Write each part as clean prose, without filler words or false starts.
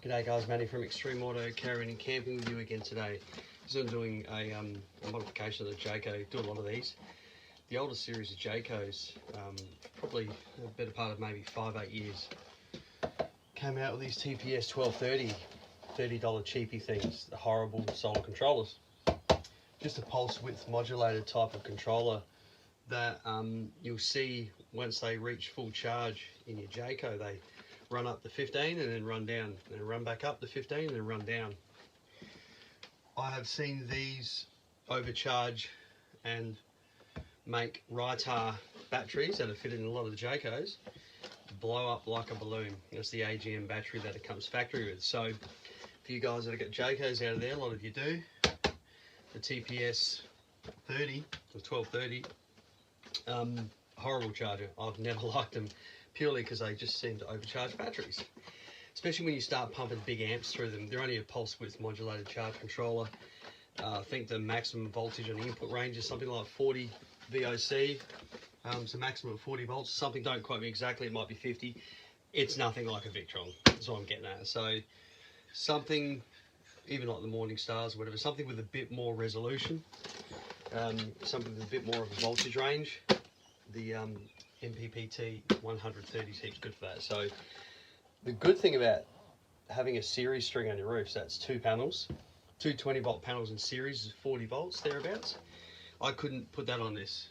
G'day guys, Matty from Extreme Auto Caravan and Camping with you again today. So I'm doing a modification of the Jayco. Do a lot of these. The older series of Jaycos, probably a better part of maybe 5-8 years, came out with these TPS 1230, $30 cheapy things, the horrible solar controllers. Just a pulse width modulated type of controller that you'll see once they reach full charge in your Jayco, they run up to 15 and then run down, and run back up to 15 and then run down. I have seen these overcharge and make Rytar batteries that are fitted in a lot of the Jaycos blow up like a balloon. It's the AGM battery that it comes factory with. So for you guys that have got Jaycos out of there, a lot of you do, the TPS 30 or 1230, horrible charger. I've never liked them, purely because they just seem to overcharge batteries, especially when you start pumping big amps through them. They're only a pulse width modulated charge controller. I think the maximum voltage on the input range is something like 40 VOC. It's a maximum of 40 volts. Something, don't quote me exactly, it might be 50. It's nothing like a Victron. That's what I'm getting at. So something, even like the Morning Stars or whatever, something with a bit more resolution, something with a bit more of a voltage range. The MPPT 130 is heaps good for that. So the good thing about having a series string on your roof, so that's two panels, two 20-volt panels in series is 40 volts thereabouts. I couldn't put that on this.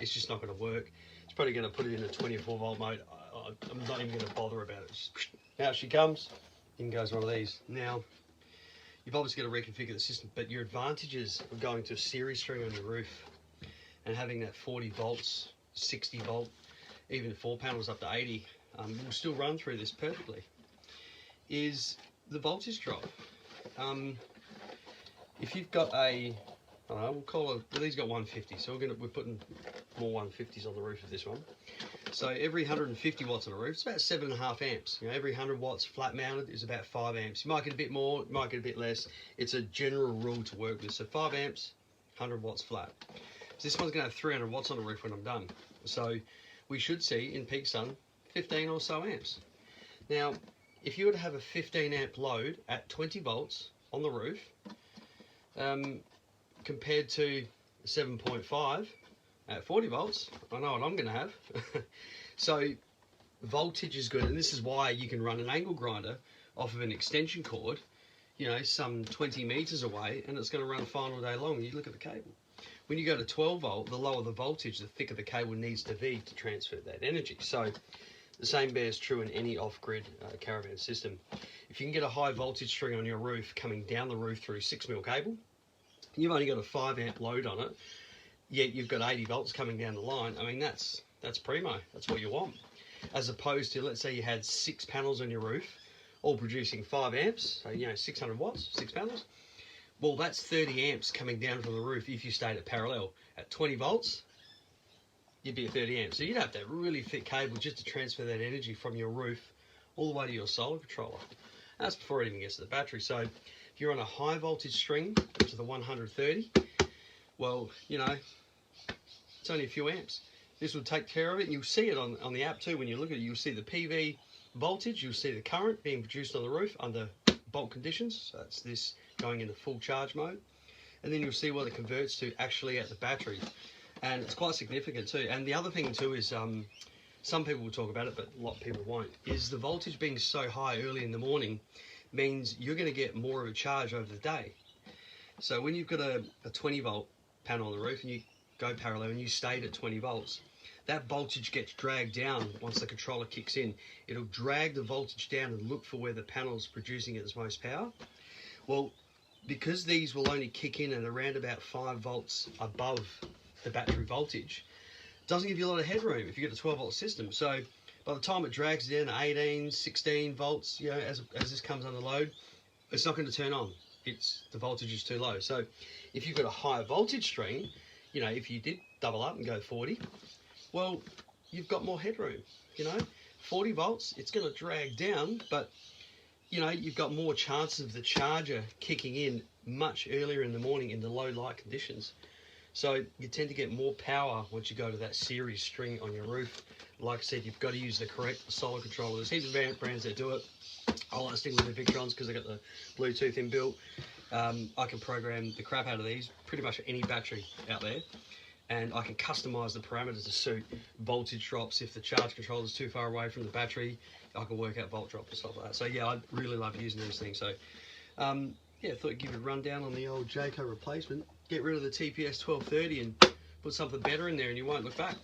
It's just not going to work. It's probably going to put it in a 24-volt mode. I'm not even going to bother about it. Just, out she comes, in goes one of these. Now, you've obviously got to reconfigure the system, but your advantages of going to a series string on your roof and having that 40 volts, 60 volt, even 4 panels up to 80, will still run through this perfectly, is the voltage drop. If you've got a, I don't know, we'll call it, well, these got 150, so we're putting more 150s on the roof of this one. So every 150 watts on the roof, it's about 7.5 amps. You know, every 100 watts flat mounted is about 5 amps. You might get a bit more, you might get a bit less. It's a general rule to work with. So 5 amps, 100 watts flat. So this one's going to have 300 watts on the roof when I'm done. So we should see in peak sun 15 or so amps. Now, if you were to have a 15 amp load at 20 volts on the roof, compared to 7.5 at 40 volts, I know what I'm going to have. So voltage is good, and this is why you can run an angle grinder off of an extension cord, you know, some 20 meters away, and it's going to run fine all day long. You look at the cable. When you go to 12 volt, the lower the voltage, the thicker the cable needs to be to transfer that energy. So the same bears true in any off-grid caravan system. If you can get a high voltage string on your roof coming down the roof through 6mm cable, and you've only got a 5 amp load on it, yet you've got 80 volts coming down the line, I mean, that's primo. That's what you want. As opposed to, let's say you had 6 panels on your roof, all producing 5 amps, so, you know, 600 watts, 6 panels. Well, that's 30 amps coming down from the roof if you stayed at parallel. At 20 volts, you'd be at 30 amps. So you'd have that really thick cable just to transfer that energy from your roof all the way to your solar controller. And that's before it even gets to the battery. So if you're on a high voltage string, which is the 130, well, you know, it's only a few amps. This will take care of it, and you'll see it on the app too. When you look at it, you'll see the PV voltage, you'll see the current being produced on the roof under bulk conditions. So that's this going into full charge mode, and then you'll see what it converts to actually at the battery, and it's quite significant too. And the other thing too is, some people will talk about it, but a lot of people won't, is the voltage being so high early in the morning means you're going to get more of a charge over the day. So when you've got a 20 volt panel on the roof and you go parallel and you stayed at 20 volts, that voltage gets dragged down once the controller kicks in. It'll drag the voltage down and look for where the panel's producing its most power. Well, because these will only kick in at around about 5 volts above the battery voltage, it doesn't give you a lot of headroom if you get a 12 volt system. So by the time it drags it down to 18, 16 volts, you know, as this comes under load, it's not going to turn on. The voltage is too low. So if you've got a higher voltage string, you know, if you did double up and go 40, well, you've got more headroom. You know, 40 volts, it's going to drag down, but you know, you've got more chances of the charger kicking in much earlier in the morning in the low light conditions. So you tend to get more power once you go to that series string on your roof. Like I said, you've got to use the correct solar controller. There's heaps of brands that do it. I like sticking with the Victrons because they got the Bluetooth inbuilt. I can program the crap out of these, pretty much any battery out there. And I can customize the parameters to suit voltage drops. If the charge controller is too far away from the battery, I can work out volt drop and stuff like that. So yeah, I really love using these things. So yeah, thought I'd give you a rundown on the old Jayco replacement. Get rid of the TPS 1230 and put something better in there and you won't look back.